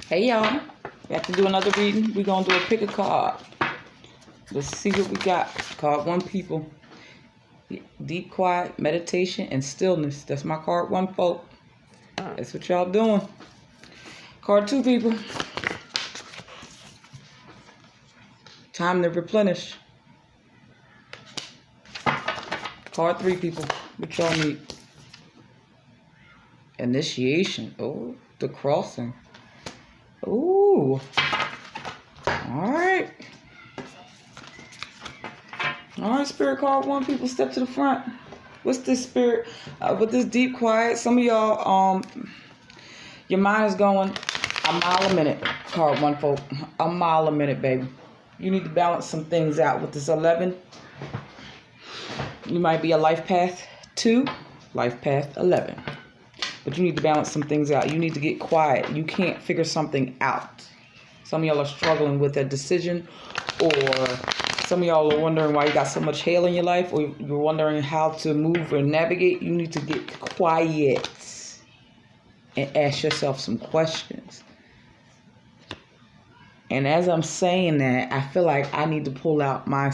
Hey y'all, we have to do another reading. We're going to do a pick a card. Let's see what we got. Card 1, people. Deep, quiet, meditation, and stillness. That's my card 1, folk. That's what y'all doing. Card 2, people. Time to replenish. Card 3, people. What y'all need? Initiation. Oh, the crossing. Ooh. Alright. Alright, Spirit card 1, people, step to the front. What's this, Spirit? With this deep quiet, some of y'all, your mind is going a mile a minute, card 1, folk. A mile a minute, baby. You need to balance some things out with this 11. You might be a life path 2, life path 11. But you need to balance some things out. You need to get quiet. You can't figure something out. Some of y'all are struggling with a decision, or some of y'all are wondering why you got so much hail in your life, or you're wondering how to move or navigate. You need to get quiet and ask yourself some questions. And as I'm saying that, I feel like I need to pull out my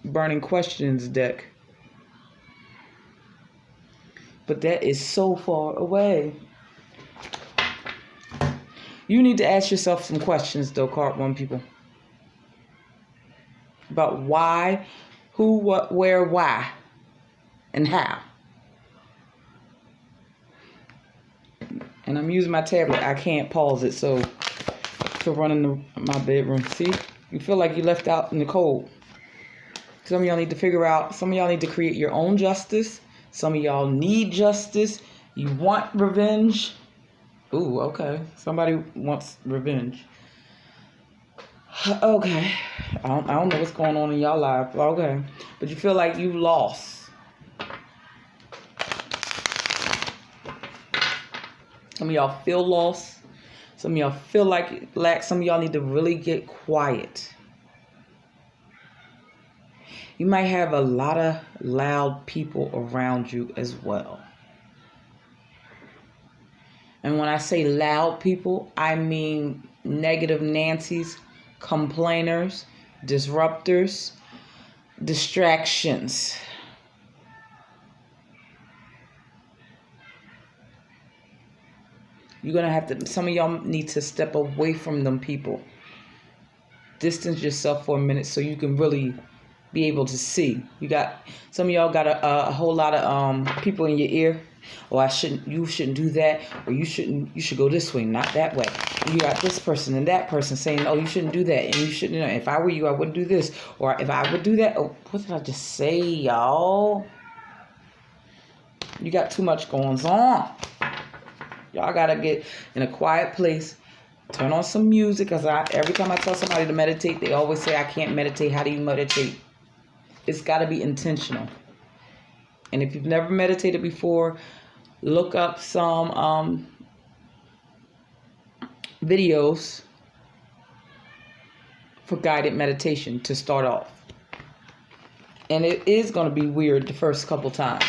burning questions deck. But that is so far away. You need to ask yourself some questions, though, card 1, people. About why, who, what, where, why, and how. And I'm using my tablet. I can't pause it, so to run in my bedroom. See? You feel like you left out in the cold. Some of y'all need to figure out, some of y'all need to create your own justice. Some of y'all need justice. You want revenge. Ooh, okay. Somebody wants revenge. Okay. I don't know what's going on in y'all life. Okay. But you feel like you lost. Some of y'all feel lost. Some of y'all feel like lack. Some of y'all need to really get quiet. You might have a lot of loud people around you as well. And when I say loud people, I mean negative Nancy's, complainers, disruptors, distractions. You're going to have to, some of y'all need to step away from them people. Distance yourself for a minute so you can really be able to see. You got, some of y'all got a whole lot of people in your ear. Oh, you shouldn't do that, or you should go this way, not that way. You got this person and that person saying, oh, you shouldn't do that, and you shouldn't, if I were you, I wouldn't do this, or if I would do that. Oh, what did I just say, y'all? You got too much going on. Y'all gotta get in a quiet place, turn on some music, because every time I tell somebody to meditate, they always say, I can't meditate. How do you meditate? It's got to be intentional. And if you've never meditated before, look up some videos for guided meditation to start off. And it is going to be weird the first couple times.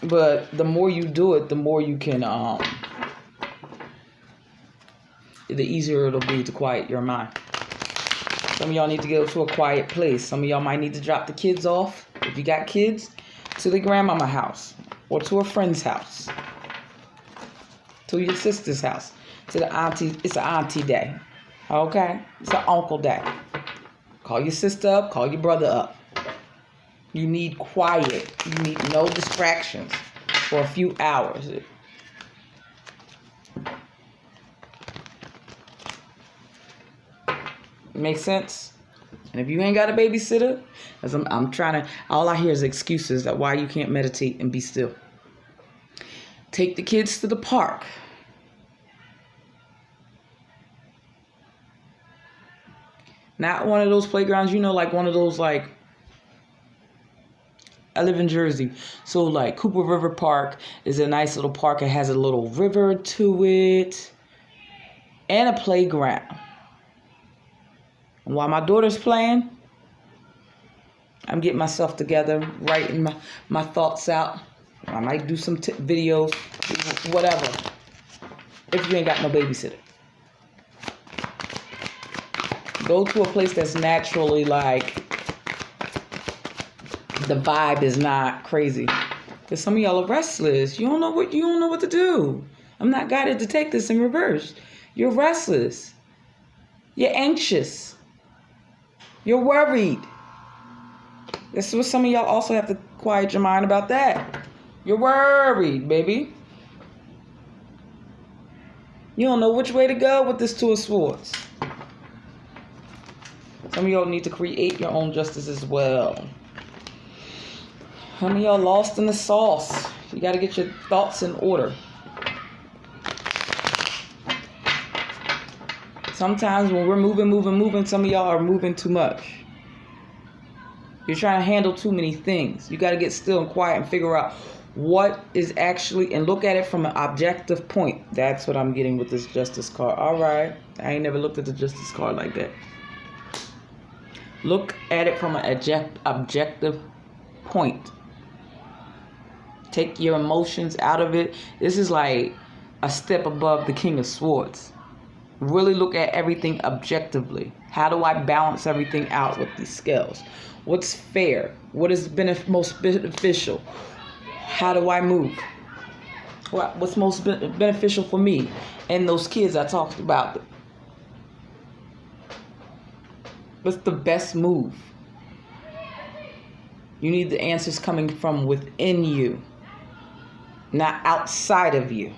But the more you do it, the more you can, the easier it'll be to quiet your mind. Some of y'all need to go to a quiet place. Some of y'all might need to drop the kids off, if you got kids, to the grandmama house or to a friend's house, to your sister's house, to the auntie. It's an auntie day, okay? It's an uncle day. Call your sister up, call your brother up. You need quiet. You need no distractions for a few hours. Makes sense? And if you ain't got a babysitter, as I'm trying to, all I hear is excuses that why you can't meditate and be still. Take the kids to the park. Not one of those playgrounds, like one of those, like, I live in Jersey, so like Cooper River Park is a nice little park. It has a little river to it and a playground. And while my daughter's playing, I'm getting myself together, writing my thoughts out, I might do some videos, whatever. If you ain't got no babysitter. Go to a place that's naturally like, the vibe is not crazy. Because some of y'all are restless. You don't know what to do. I'm not guided to take this in reverse. You're restless. You're anxious. You're worried. That's what some of y'all also have to quiet your mind about that. You're worried, baby. You don't know which way to go with this Two of Swords. Some of y'all need to create your own justice as well. Some of y'all lost in the sauce. You got to get your thoughts in order. Sometimes when we're moving, some of y'all are moving too much. You're trying to handle too many things. You got to get still and quiet and figure out what is actually, and look at it from an objective point. That's what I'm getting with this Justice card. All right. I ain't never looked at the Justice card like that. Look at it from an objective point. Take your emotions out of it. This is like a step above the King of Swords. Really look at everything objectively. How do I balance everything out with these scales? What's fair? What is most beneficial? How do I move? What's most beneficial for me and those kids I talked about? What's the best move? You need the answers coming from within you, not outside of you.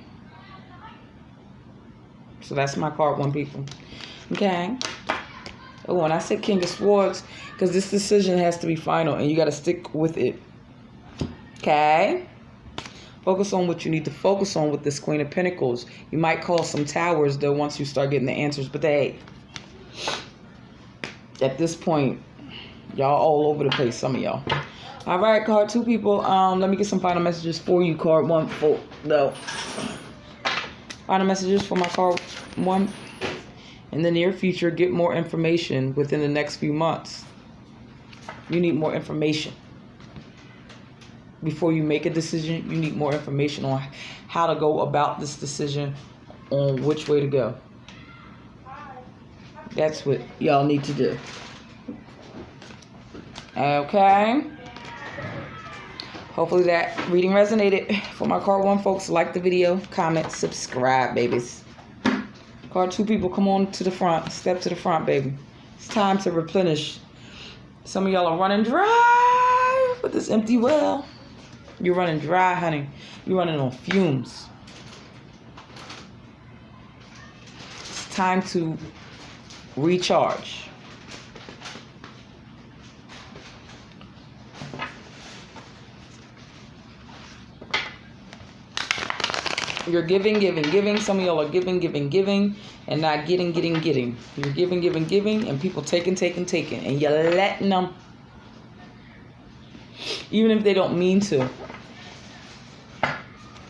So that's my card one, people. Okay. Oh, and I said King of Swords because this decision has to be final and you got to stick with it. Okay. Focus on what you need to focus on with this Queen of Pentacles. You might call some towers though once you start getting the answers, but hey, at this point, y'all all over the place, some of y'all. All right, card two, people. Let me get some final messages for you, card one. Final messages for my card one. In the near future, get more information within the next few months. You need more information. Before you make a decision, you need more information on how to go about this decision, on which way to go. That's what y'all need to do. Okay. Hopefully that reading resonated. For my card one, folks, like the video, comment, subscribe, babies. Card two, people, come on to the front. Step to the front, baby. It's time to replenish. Some of y'all are running dry with this empty well. You're running dry, honey. You're running on fumes. It's time to recharge. You're giving. Some of y'all are giving, and not getting. You're giving, and people taking, and you're letting them, even if they don't mean to.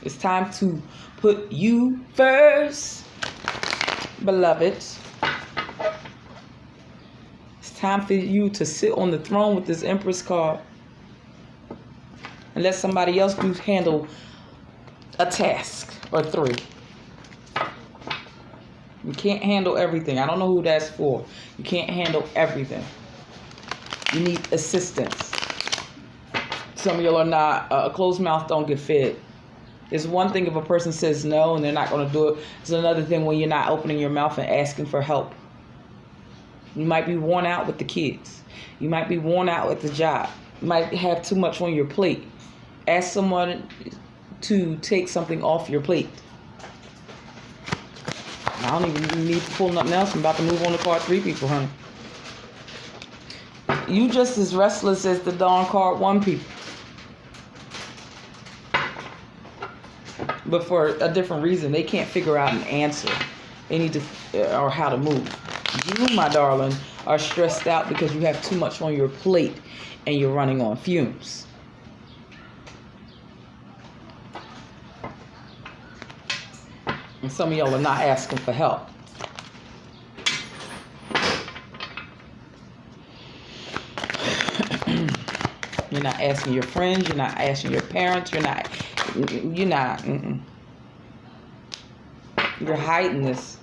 It's time to put you first, beloved. It's time for you to sit on the throne with this Empress card and let somebody else handle a task or three. You can't handle everything. I don't know who that's for. You can't handle everything. You need assistance. Some of y'all are not. A closed mouth don't get fed. It's one thing if a person says no and they're not going to do it. It's another thing when you're not opening your mouth and asking for help. You might be worn out with the kids. You might be worn out with the job. You might have too much on your plate. Ask someone to take something off your plate. I don't even need to pull nothing else. I'm about to move on to card three, people, honey. You just as restless as the Dawn card one, people. But for a different reason. They can't figure out an answer. They need to, or how to move. You, my darling, are stressed out because you have too much on your plate and you're running on fumes. And some of y'all are not asking for help. You're not asking your friends. You're not asking your parents. You're not You're not. You're hiding this.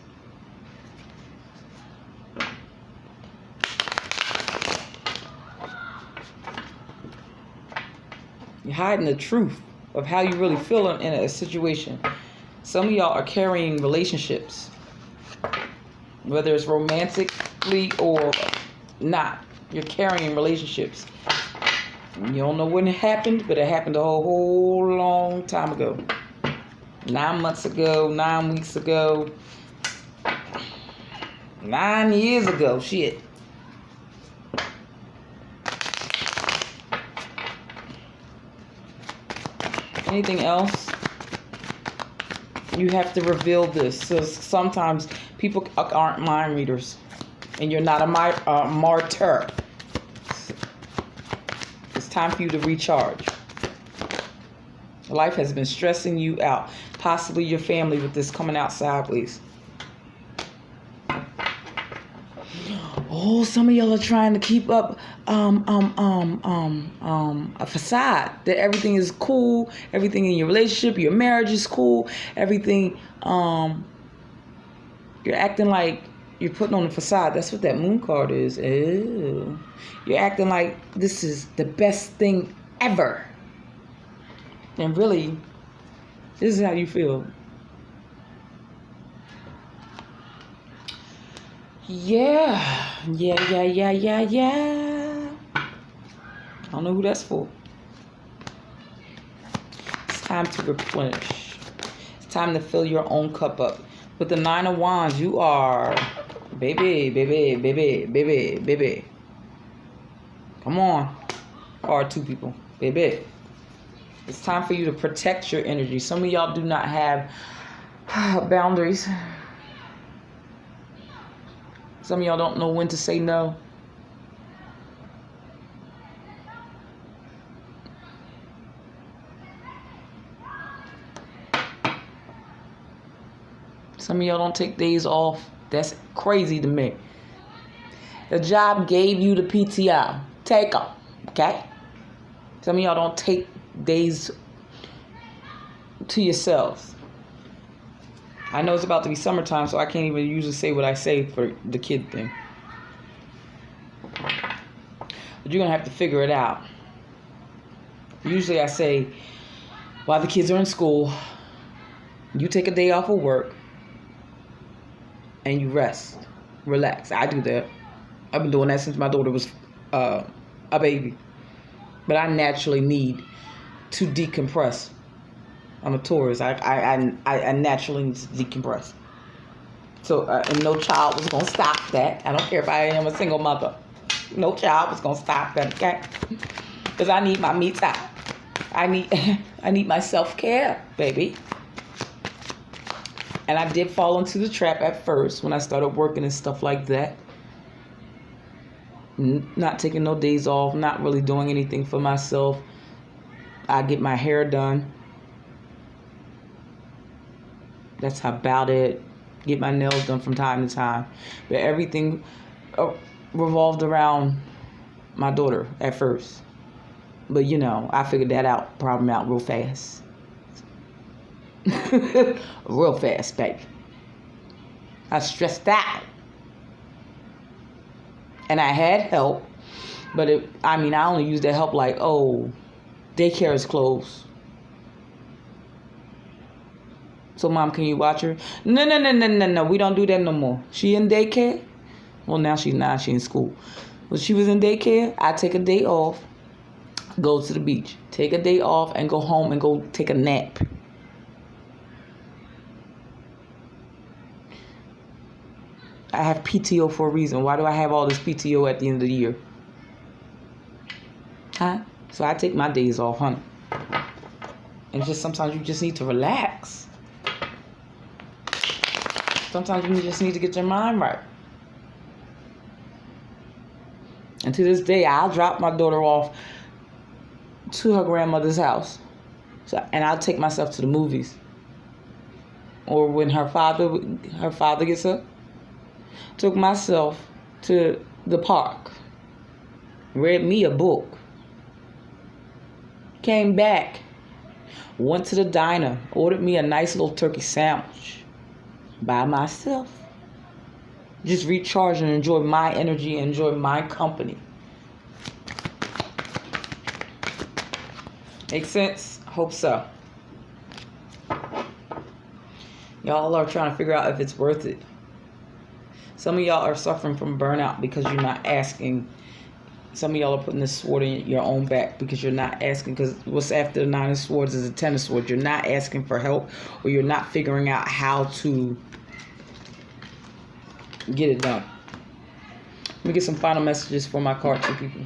You're hiding the truth of how you really feel in a situation. Some of y'all are carrying relationships, whether it's romantically or not. You're carrying relationships. You don't know when it happened, but it happened a whole long time ago. 9 months ago, 9 weeks ago, 9 years ago. Shit. Anything else? You have to reveal this. So sometimes people aren't mind readers, and you're not a martyr. It's time for you to recharge. Life has been stressing you out. Possibly your family with this coming out sideways. Oh, some of y'all are trying to keep up a facade that everything is cool, everything in your relationship, your marriage is cool, everything you're acting like you're putting on a facade. That's what that moon card is. Ew. You're acting like this is the best thing ever. And really, this is how you feel. Yeah. I don't know who that's for. It's time to replenish. It's time to fill your own cup up. With the 9 of Wands, you are baby. Come on. Card 2 people. Baby. It's time for you to protect your energy. Some of y'all do not have boundaries. Some of y'all don't know when to say no. Some of y'all don't take days off. That's crazy to me. The job gave you the PTO. Take them, okay? Some of y'all don't take days to yourselves. I know it's about to be summertime, so I can't even usually say what I say for the kid thing. But you're going to have to figure it out. Usually I say, while the kids are in school, you take a day off of work and you rest, relax. I do that. I've been doing that since my daughter was a baby. But I naturally need to decompress. I'm a Taurus. I naturally need to decompress. So, and no child was going to stop that. I don't care if I am a single mother. No child was going to stop that, okay? Because I need my me time. I need my self-care, baby. And I did fall into the trap at first when I started working and stuff like that. Not taking no days off, not really doing anything for myself. I get my hair done. That's about it. Get my nails done from time to time. But everything revolved around my daughter at first. But you know, I figured that problem out real fast. Real fast, baby. I stressed out. And I had help. But I only used that help like, daycare is closed. So, Mom, can you watch her? No. We don't do that no more. She in daycare? Well, now she's not. She in school. When she was in daycare, I take a day off, go to the beach. Take a day off and go home and go take a nap. I have PTO for a reason. Why do I have all this PTO at the end of the year? Huh? So I take my days off, honey. And just sometimes you just need to relax. Sometimes you just need to get your mind right. And to this day, I'll drop my daughter off to her grandmother's house. And I'll take myself to the movies. Or when her father gets up, took myself to the park. Read me a book. Came back. Went to the diner, ordered me a nice little turkey sandwich by myself. Just recharge and enjoy my energy, enjoy my company. Make sense? Hope so. Y'all are trying to figure out if it's worth it. Some of y'all are suffering from burnout because you're not asking. Some of y'all are putting the sword in your own back because you're not asking. Because what's after the 9 of swords is the 10 of swords. You're not asking for help, or you're not figuring out how to get it done. Let me get some final messages for my card 2 people.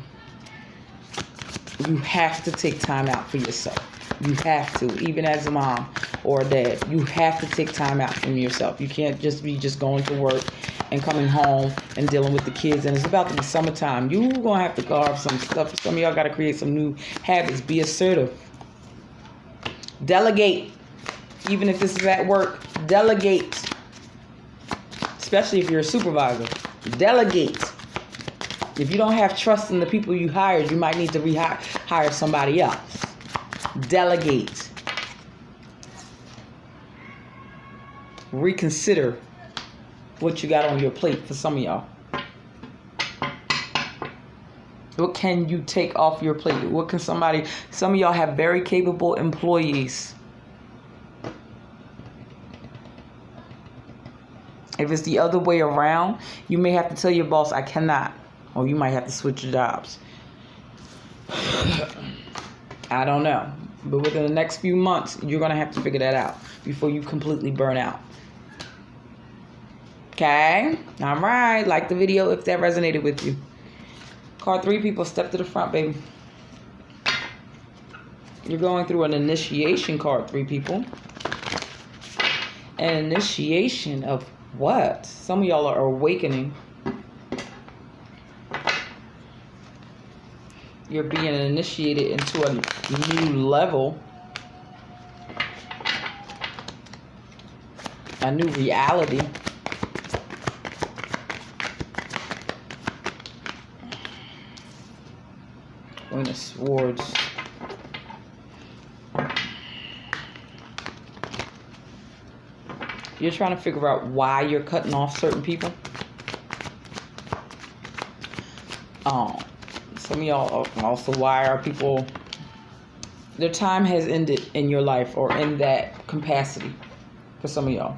You have to take time out for yourself. You have to, even as a mom or a dad, you have to take time out from yourself. You can't just be going to work and coming home and dealing with the kids. And it's about to be summertime. You're going to have to carve some stuff. Some of y'all got to create some new habits. Be assertive. Delegate. Even if this is at work, delegate. Especially if you're a supervisor. Delegate. If you don't have trust in the people you hired, you might need to hire somebody else. Delegate. Reconsider what you got on your plate for some of y'all. What can you take off your plate? What can some of y'all have very capable employees. If it's the other way around, you may have to tell your boss, I cannot. Or you might have to switch your jobs. I don't know. But within the next few months, you're going to have to figure that out before you completely burn out. Okay? All right. Like the video if that resonated with you. Card 3 people, step to the front, baby. You're going through an initiation, card 3 people. An initiation of what? Some of y'all are awakening. You're being initiated into a new level. A new reality. Queen of Swords. You're trying to figure out why you're cutting off certain people. Some of y'all also, why are people, their time has ended in your life or in that capacity for some of y'all.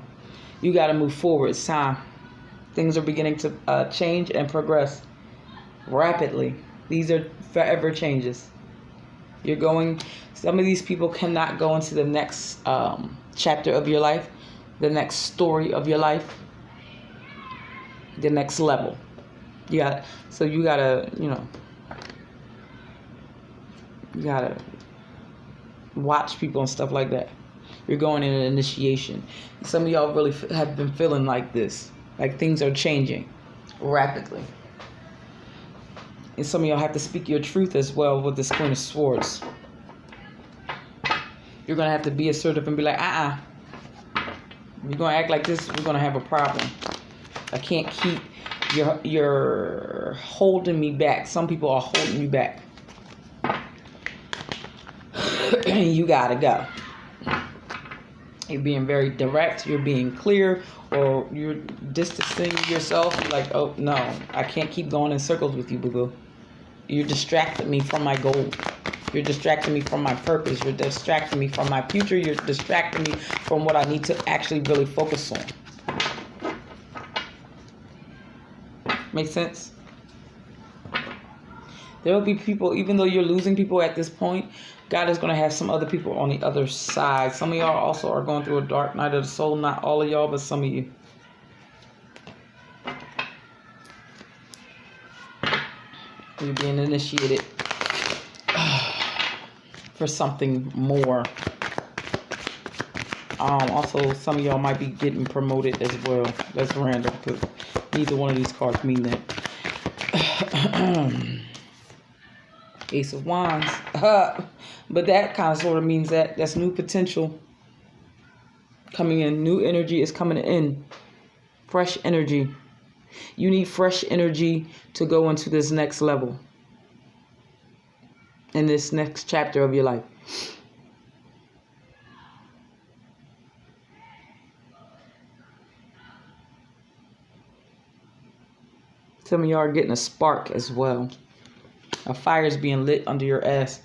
You got to move forward. It's time. Things are beginning to change and progress rapidly. These are forever changes. Some of these people cannot go into the next chapter of your life, the next story of your life, the next level. You gotta watch people and stuff like that. You're going in an initiation. Some of y'all really have been feeling like this, like things are changing rapidly. And some of y'all have to speak your truth as well with this Queen of Swords. You're going to have to be assertive and be like, you're going to act like this, we're going to have a problem. I can't keep, you're holding me back. Some people are holding you back. You got to go. You're being very direct, you're being clear, or you're distancing yourself. You're like, oh, no, I can't keep going in circles with you, boo-boo. You're distracting me from my goal. You're distracting me from my purpose. You're distracting me from my future. You're distracting me from what I need to actually really focus on. Make sense? There will be people, even though you're losing people at this point, God is going to have some other people on the other side. Some of y'all also are going through a dark night of the soul. Not all of y'all, but some of you. You're being initiated for something more. Also, some of y'all might be getting promoted as well. That's random because neither one of these cards mean that. Ace of Wands. But that kind of sort of means that's new potential coming in. New energy is coming in. Fresh energy. You need fresh energy to go into this next level. In this next chapter of your life. Some of y'all are getting a spark as well. A fire is being lit under your ass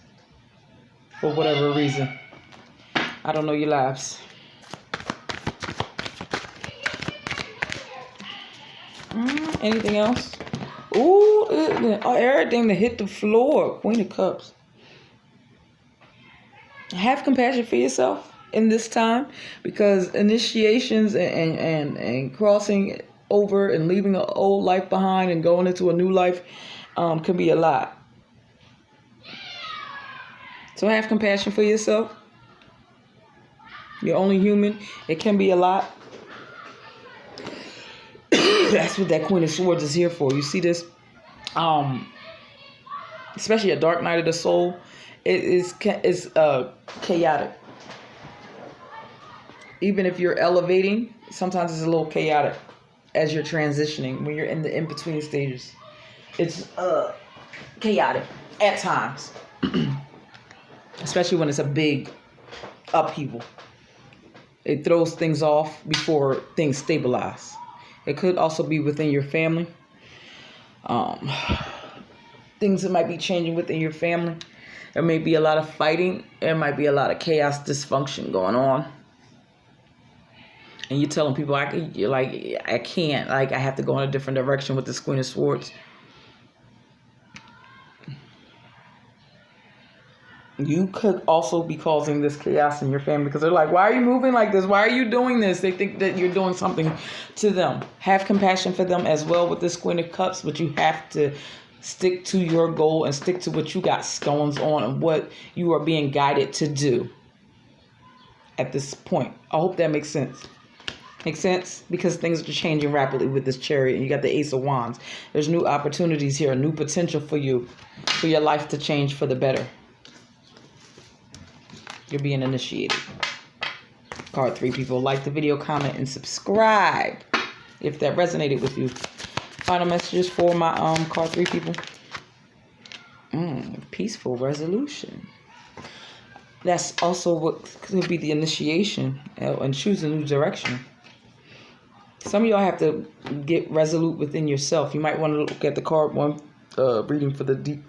for whatever reason. I don't know your lives. Anything else? Ooh, everything that hit the floor. Queen of Cups. Have compassion for yourself in this time, because initiations and crossing over and leaving an old life behind and going into a new life can be a lot. So have compassion for yourself. You're only human. It can be a lot. That's what that Queen of Swords is here for. You see this, especially a dark night of the soul. It's chaotic. Even if you're elevating, sometimes it's a little chaotic as you're transitioning. When you're in the in-between stages, it's chaotic at times, especially when it's a big upheaval. It throws things off before things stabilize. It could also be within your family. Things that might be changing within your family. There may be a lot of fighting. There might be a lot of chaos, dysfunction going on. And you're telling people, I can't. I have to go in a different direction with this Queen of Swords. You could also be causing this chaos in your family, because they're like, why are you moving like this? Why are you doing this? They think that you're doing something to them. Have compassion for them as well with this Queen of Cups, but you have to stick to your goal and stick to what you got going on and what you are being guided to do at this point. I hope that makes sense. Makes sense? Because things are changing rapidly with this Chariot, and you got the Ace of Wands. There's new opportunities here, new potential for you, for your life to change for the better. You're being initiated. Card 3 people, like the video, comment, and subscribe if that resonated with you. Final messages for my card 3 people. Peaceful resolution. That's also what could be the initiation and choose a new direction. Some of y'all have to get resolute within yourself. You might want to look at the card 1 reading for the deep,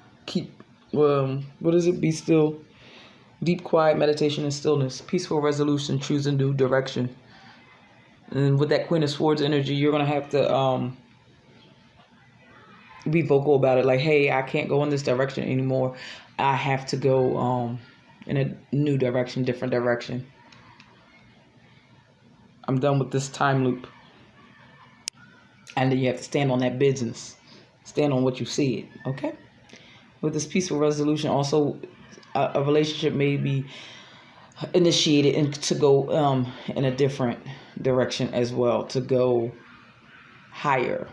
be still. Deep, quiet meditation and stillness. Peaceful resolution. Choose a new direction. And with that Queen of Swords energy, you're going to have to be vocal about it. Like, hey, I can't go in this direction anymore. I have to go in a new direction, different direction. I'm done with this time loop. And then you have to stand on that business. Stand on what you see. Okay? With this peaceful resolution, also, a relationship may be initiated and to go in a different direction as well, to go higher.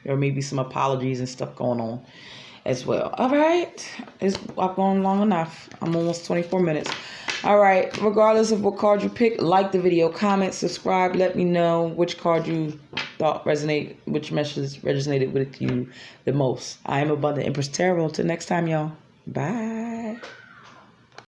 There may be some apologies and stuff going on as well. All right. I've gone long enough. I'm almost 24 minutes. All right. Regardless of what card you pick, like the video, comment, subscribe. Let me know which card you thought which message resonated with you the most. I am Abundant Empress Tarot. Until next time, y'all. Bye.